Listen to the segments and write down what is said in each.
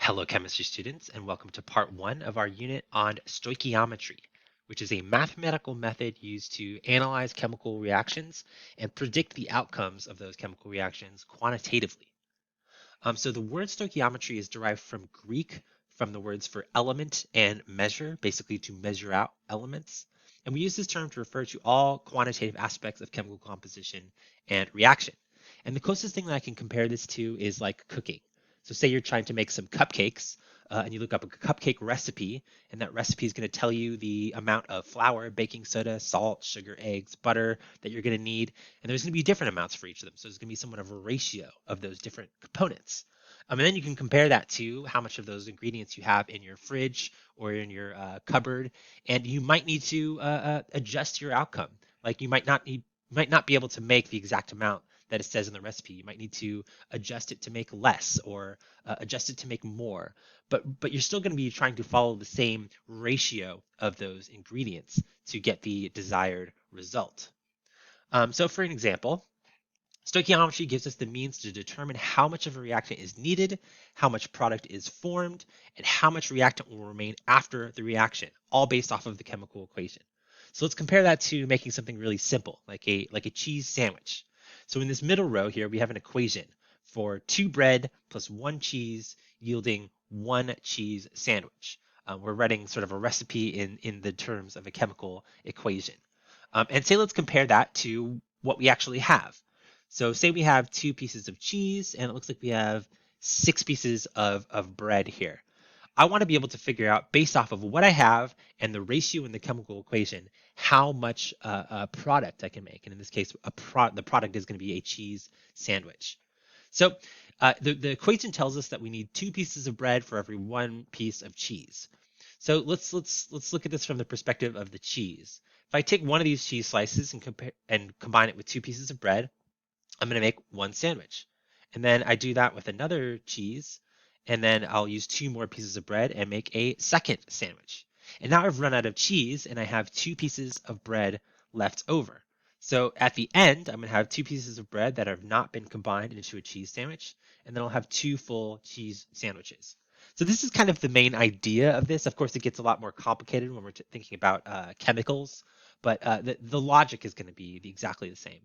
Hello, chemistry students, and welcome to part one of our unit on stoichiometry, which is a mathematical method used to analyze chemical reactions and predict the outcomes of those chemical reactions quantitatively. So the word stoichiometry is derived from Greek, from the words for element and measure, basically to measure out elements. And we use this term to refer to all quantitative aspects of chemical composition and reaction. And the closest thing that I can compare this to is like cooking. So say you're trying to make some cupcakes, and you look up a cupcake recipe, and that recipe is going to tell you the amount of flour, baking soda, salt, sugar, eggs, butter that you're going to need. And there's going to be different amounts for each of them. So there's going to be somewhat of a ratio of those different components. And then you can compare that to how much of those ingredients you have in your fridge or in your cupboard, and you might need to adjust your outcome. Like might not be able to make the exact amount that it says in the recipe. You might need to adjust it to make less or adjust it to make more. But you're still going to be trying to follow the same ratio of those ingredients to get the desired result. So for an example, stoichiometry gives us the means to determine how much of a reactant is needed, how much product is formed, and how much reactant will remain after the reaction, all based off of the chemical equation. So let's compare that to making something really simple, like a cheese sandwich. So in this middle row here, we have an equation for 2 bread plus 1 cheese yielding 1 cheese sandwich. We're writing sort of a recipe in the terms of a chemical equation. And say let's compare that to what we actually have. So say we have 2 pieces of cheese and it looks like we have 6 pieces of bread here. I want to be able to figure out, based off of what I have and the ratio in the chemical equation, how much product I can make. And in this case, the product is going to be a cheese sandwich. So the equation tells us that we need 2 pieces of bread for every 1 piece of cheese. So let's look at this from the perspective of the cheese. If I take one of these cheese slices and combine it with 2 pieces of bread, I'm going to make 1 sandwich. And then I do that with another cheese, and then I'll use 2 more pieces of bread and make a second sandwich. And now I've run out of cheese and I have 2 pieces of bread left over. So at the end, I'm going to have 2 pieces of bread that have not been combined into a cheese sandwich, and then I'll have 2 full cheese sandwiches. So this is kind of the main idea of this. Of course, it gets a lot more complicated when we're thinking about chemicals, but the logic is going to be exactly the same.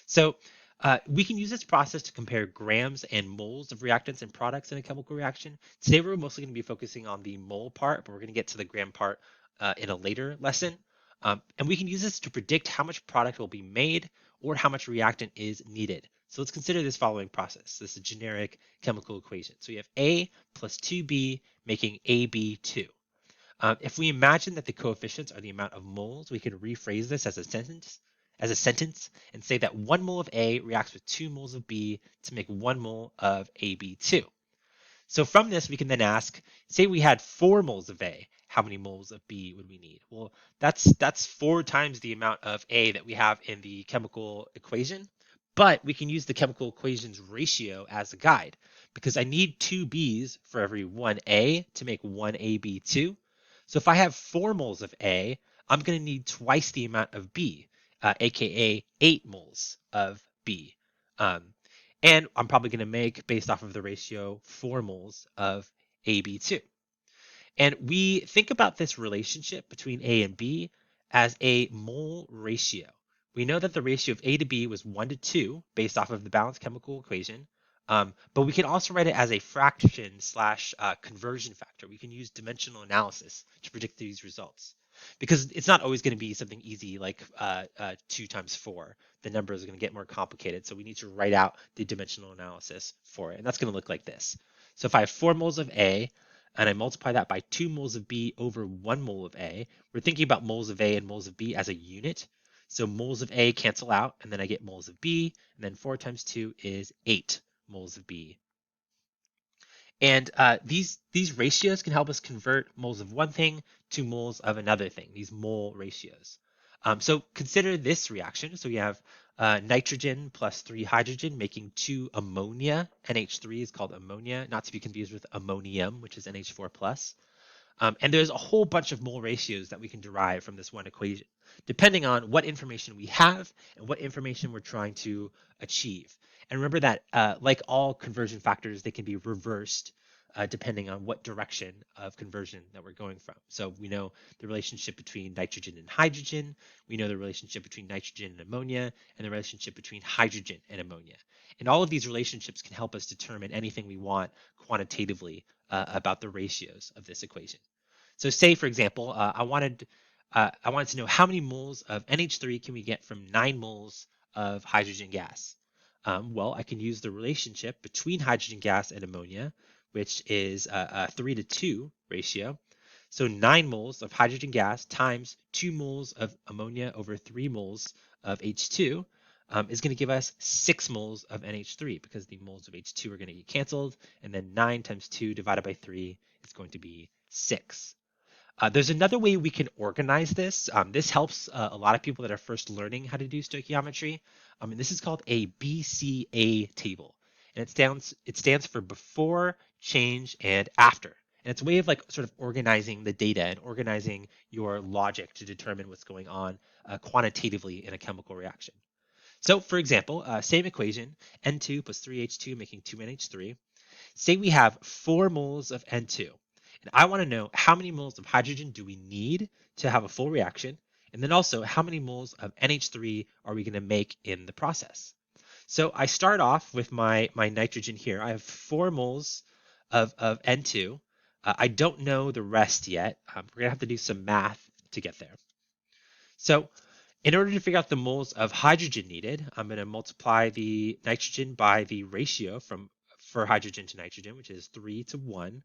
So we can use this process to compare grams and moles of reactants and products in a chemical reaction. Today we're mostly going to be focusing on the mole part, but we're going to get to the gram part in a later lesson. And we can use this to predict how much product will be made or how much reactant is needed. So let's consider this following process. This is a generic chemical equation. So we have A plus 2B making AB2. If we imagine that the coefficients are the amount of moles, we can rephrase this as a sentence and say that 1 mole of A reacts with 2 moles of B to make 1 mole of AB2. So from this, we can then ask, say we had 4 moles of A, how many moles of B would we need? Well, that's 4 times the amount of A that we have in the chemical equation, but we can use the chemical equation's ratio as a guide because I need 2 B's for every 1 A to make 1 AB2. So if I have 4 moles of A, I'm going to need twice the amount of B, aka 8 moles of B. And I'm probably going to make, based off of the ratio, 4 moles of AB2. And we think about this relationship between A and B as a mole ratio. We know that the ratio of A to B was 1 to 2 based off of the balanced chemical equation. But we can also write it as a fraction slash conversion factor. We can use dimensional analysis to predict these results because it's not always going to be something easy like 2 times 4. The numbers are going to get more complicated. So we need to write out the dimensional analysis for it. And that's going to look like this. So if I have 4 moles of A and I multiply that by 2 moles of B over 1 mole of A, we're thinking about moles of A and moles of B as a unit. So moles of A cancel out, and then I get moles of B, and then 4 times 2 is 8 moles of B. And these ratios can help us convert moles of one thing to moles of another thing, these mole ratios. So consider this reaction. So we have nitrogen plus 3 hydrogen making 2 ammonia. NH3 is called ammonia, not to be confused with ammonium, which is NH4 plus. And there's a whole bunch of mole ratios that we can derive from this one equation, depending on what information we have and what information we're trying to achieve. And remember that, like all conversion factors, they can be reversed depending on what direction of conversion that we're going from. So we know the relationship between nitrogen and hydrogen, we know the relationship between nitrogen and ammonia, and the relationship between hydrogen and ammonia. And all of these relationships can help us determine anything we want quantitatively about the ratios of this equation. So say, for example, I wanted to know how many moles of NH3 can we get from 9 moles of hydrogen gas. Well, I can use the relationship between hydrogen gas and ammonia, which is a 3-to-2 ratio. So 9 moles of hydrogen gas times 2 moles of ammonia over 3 moles of H2 is going to give us 6 moles of NH3 because the moles of H2 are going to get canceled, and then 9 times 2 divided by 3 is going to be 6. There's another way we can organize this. This helps a lot of people that are first learning how to do stoichiometry. And this is called a BCA table. And it stands for before, change, and after. And it's a way of like sort of organizing the data and organizing your logic to determine what's going on quantitatively in a chemical reaction. So for example, same equation, N2 plus 3H2 making 2NH3. Say we have 4 moles of N2. And I want to know how many moles of hydrogen do we need to have a full reaction? And then also how many moles of NH3 are we going to make in the process? So I start off with my nitrogen here. I have 4 moles of N2. I don't know the rest yet. We're going to have to do some math to get there. So in order to figure out the moles of hydrogen needed, I'm going to multiply the nitrogen by the ratio for hydrogen to nitrogen, which is 3-to-1.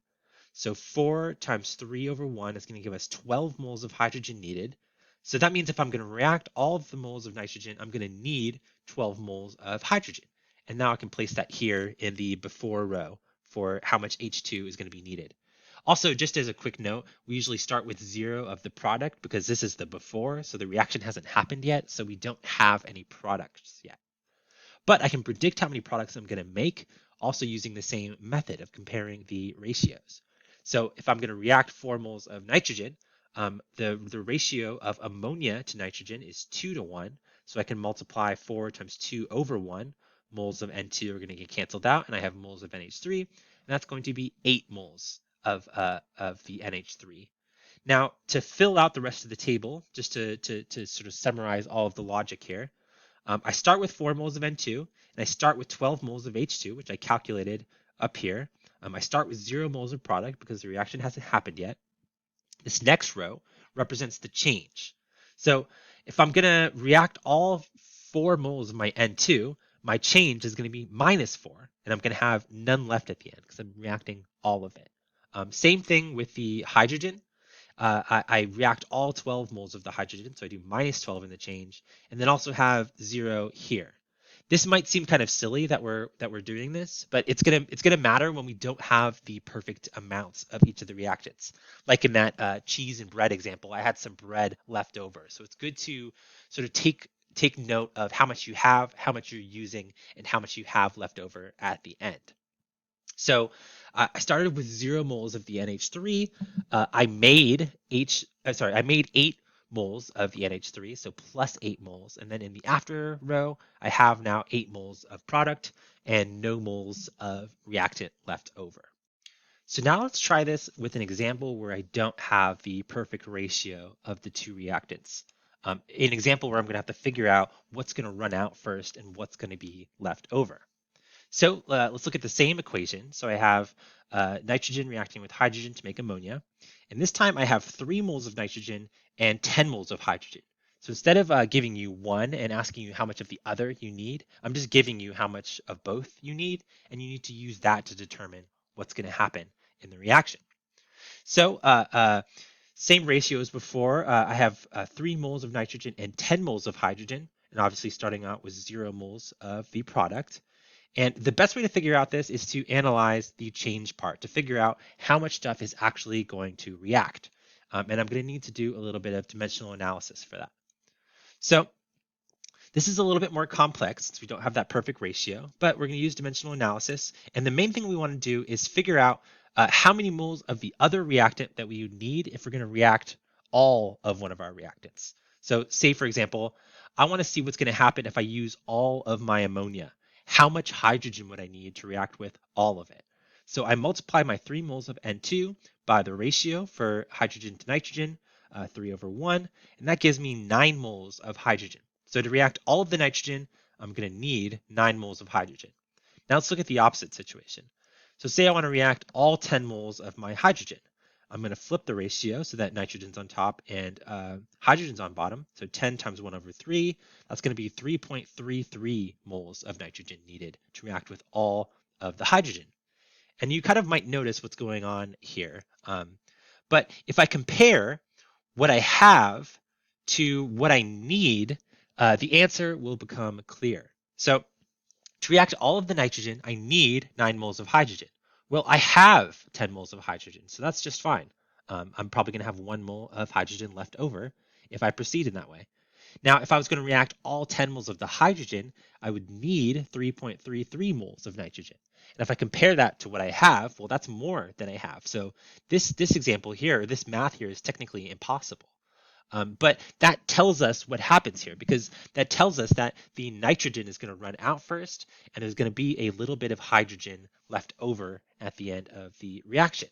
So 4 times 3 over 1 is going to give us 12 moles of hydrogen needed. So that means if I'm going to react all of the moles of nitrogen, I'm going to need 12 moles of hydrogen. And now I can place that here in the before row for how much H2 is going to be needed. Also, just as a quick note, we usually start with 0 of the product because this is the before, so the reaction hasn't happened yet, so we don't have any products yet. But I can predict how many products I'm going to make, also using the same method of comparing the ratios. So if I'm going to react 4 moles of nitrogen, the ratio of ammonia to nitrogen is 2-to-1. So I can multiply 4 times 2 over 1. Moles of N2 are going to get canceled out, and I have moles of NH3, and that's going to be 8 moles of the NH3. Now, to fill out the rest of the table, just to sort of summarize all of the logic here, I start with 4 moles of N2, and I start with 12 moles of H2, which I calculated up here. I start with 0 moles of product because the reaction hasn't happened yet. This next row represents the change. So if I'm going to react all 4 moles of my N2, my change is going to be minus 4, and I'm going to have none left at the end because I'm reacting all of it. Same thing with the hydrogen. I react all 12 moles of the hydrogen, so I do minus 12 in the change, and then also have 0 here. This might seem kind of silly that we're doing this, but it's gonna matter when we don't have the perfect amounts of each of the reactants. Like in that cheese and bread example, I had some bread left over, so it's good to sort of take note of how much you have, how much you're using, and how much you have left over at the end. So I started with 0 moles of the NH3. I made I made 8 moles of the NH3, so plus 8 moles. And then in the after row, I have now 8 moles of product and no moles of reactant left over. So now let's try this with an example where I don't have the perfect ratio of the two reactants. An example where I'm going to have to figure out what's going to run out first and what's going to be left over. So let's look at the same equation. So I have nitrogen reacting with hydrogen to make ammonia. And this time I have 3 moles of nitrogen and 10 moles of hydrogen. So instead of giving you one and asking you how much of the other you need, I'm just giving you how much of both you need, and you need to use that to determine what's going to happen in the reaction. So same ratio as before. I have 3 moles of nitrogen and 10 moles of hydrogen, and obviously starting out with 0 moles of the product. And the best way to figure out this is to analyze the change part to figure out how much stuff is actually going to react. And I'm going to need to do a little bit of dimensional analysis for that. So this is a little bit more complex since we don't have that perfect ratio, but we're going to use dimensional analysis. And the main thing we want to do is figure out how many moles of the other reactant that we would need if we're going to react all of one of our reactants. So say, for example, I want to see what's going to happen if I use all of my ammonia. How much hydrogen would I need to react with all of it? So I multiply my 3 moles of N2 by the ratio for hydrogen to nitrogen, 3 over 1, and that gives me 9 moles of hydrogen. So to react all of the nitrogen, I'm going to need 9 moles of hydrogen. Now let's look at the opposite situation. So say I want to react all 10 moles of my hydrogen. I'm going to flip the ratio so that nitrogen's on top and hydrogen's on bottom. So 10 times 1 over 3, that's going to be 3.33 moles of nitrogen needed to react with all of the hydrogen. And you kind of might notice what's going on here. But if I compare what I have to what I need, the answer will become clear. So to react all of the nitrogen, I need 9 moles of hydrogen. Well, I have 10 moles of hydrogen, so that's just fine. I'm probably going to have 1 mole of hydrogen left over if I proceed in that way. Now, if I was going to react all 10 moles of the hydrogen, I would need 3.33 moles of nitrogen. And if I compare that to what I have, well, that's more than I have. So this example here, this math here is technically impossible. But that tells us what happens here, because that tells us that the nitrogen is going to run out first, and there's going to be a little bit of hydrogen left over at the end of the reaction.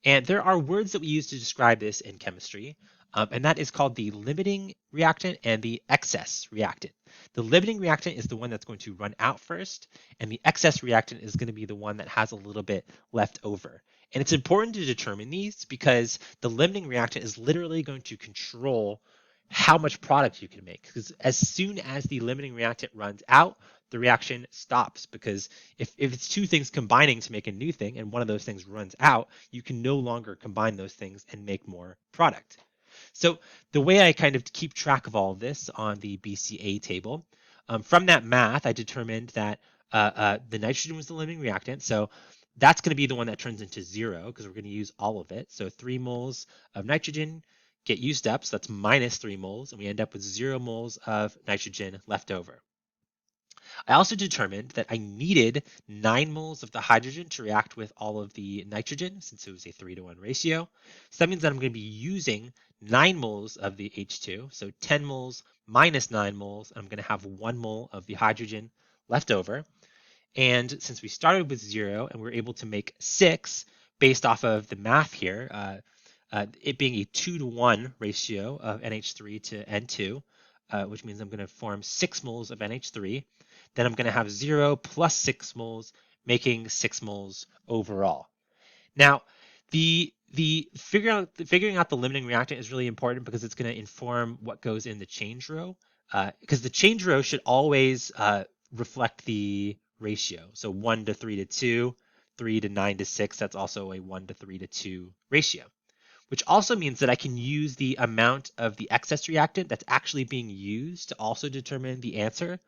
And there are words that we use to describe this in chemistry, and that is called the limiting reactant and the excess reactant. The limiting reactant is the one that's going to run out first, and the excess reactant is going to be the one that has a little bit left over. And it's important to determine these because the limiting reactant is literally going to control how much product you can make. Because as soon as the limiting reactant runs out, the reaction stops, because if it's two things combining to make a new thing and one of those things runs out, you can no longer combine those things and make more product. So the way I kind of keep track of all of this on the BCA table, from that math, I determined that the nitrogen was the limiting reactant. So that's going to be the one that turns into 0 because we're going to use all of it. So 3 moles of nitrogen get used up, so that's minus 3 moles, and we end up with 0 moles of nitrogen left over. I also determined that I needed 9 moles of the hydrogen to react with all of the nitrogen, since it was a 3-to-1 ratio. So that means that I'm going to be using 9 moles of the H2, so 10 moles minus 9 moles, I'm going to have 1 mole of the hydrogen left over. And since we started with 0 and we're able to make 6 based off of the math here, it being a 2-to-1 ratio of NH3 to N2, which means I'm going to form 6 moles of NH3. Then I'm going to have 0 plus 6 moles, making 6 moles overall. Now, the figuring out the limiting reactant is really important because it's going to inform what goes in the change row. Because the change row should always reflect the ratio. So 1 to 3 to 2, 3 to 9 to 6, that's also a 1 to 3 to 2 ratio. Which also means that I can use the amount of the excess reactant that's actually being used to also determine the answer.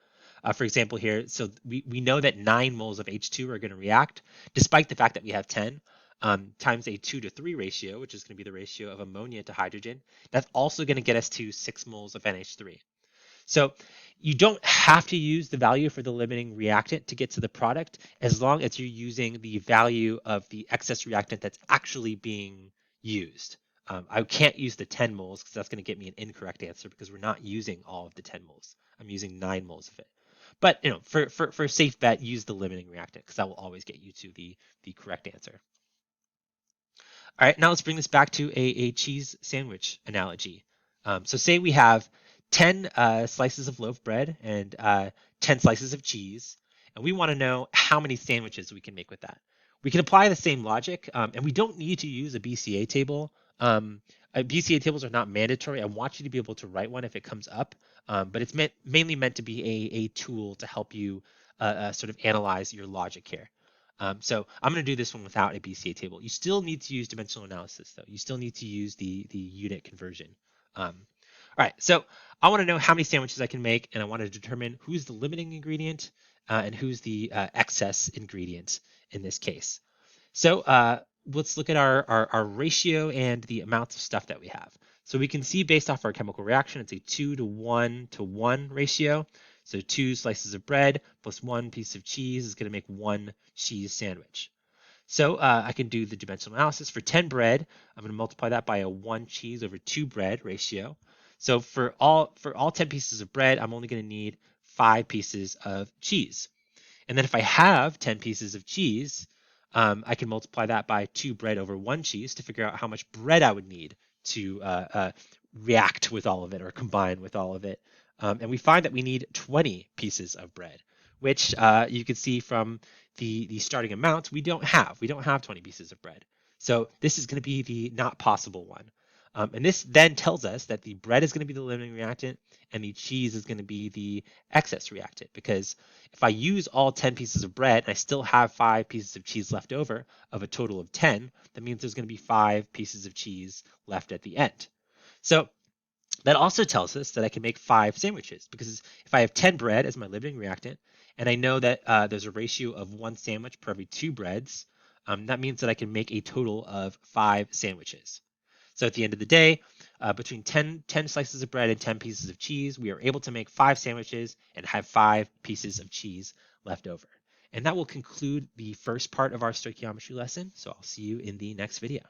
For example here, so we know that 9 moles of H2 are going to react, despite the fact that we have 10, times a 2 to 3 ratio, which is going to be the ratio of ammonia to hydrogen. That's also going to get us to 6 moles of NH3. So you don't have to use the value for the limiting reactant to get to the product, as long as you're using the value of the excess reactant that's actually being used. I can't use the 10 moles because that's going to get me an incorrect answer because we're not using all of the 10 moles. I'm using 9 moles of it. But for a safe bet, use the limiting reactant because that will always get you to the correct answer. All right, now let's bring this back to a cheese sandwich analogy. So say we have 10 slices of loaf bread and 10 slices of cheese, and we want to know how many sandwiches we can make with that. We can apply the same logic, and we don't need to use a BCA table. BCA tables are not mandatory. I want you to be able to write one if it comes up, but it's mainly meant to be a tool to help you sort of analyze your logic here. So I'm going to do this one without a BCA table. You still need to use dimensional analysis, though. You still need to use the unit conversion. All right, so I want to know how many sandwiches I can make, and I want to determine who's the limiting ingredient and who's the excess ingredient in this case. So let's look at our ratio and the amounts of stuff that we have. So we can see based off our chemical reaction, it's a 2 to 1 to 1 ratio. So 2 slices of bread plus 1 piece of cheese is going to make 1 cheese sandwich. So I can do the dimensional analysis. For 10 bread, I'm going to multiply that by a 1 cheese over 2 bread ratio. So for all 10 pieces of bread, I'm only going to need 5 pieces of cheese. And then if I have 10 pieces of cheese, I can multiply that by 2 bread over 1 cheese to figure out how much bread I would need to react with all of it or combine with all of it. And we find that we need 20 pieces of bread, which you can see from the starting amount we don't have. We don't have 20 pieces of bread. So this is going to be the not possible one. And this then tells us that the bread is going to be the limiting reactant and the cheese is going to be the excess reactant, because if I use all 10 pieces of bread and I still have 5 pieces of cheese left over of a total of 10, that means there's going to be 5 pieces of cheese left at the end. So that also tells us that I can make 5 sandwiches, because if I have 10 bread as my limiting reactant and I know that there's a ratio of 1 sandwich per every 2 breads, that means that I can make a total of 5 sandwiches. So at the end of the day, between 10 slices of bread and 10 pieces of cheese, we are able to make 5 sandwiches and have 5 pieces of cheese left over. And that will conclude the first part of our stoichiometry lesson. So I'll see you in the next video.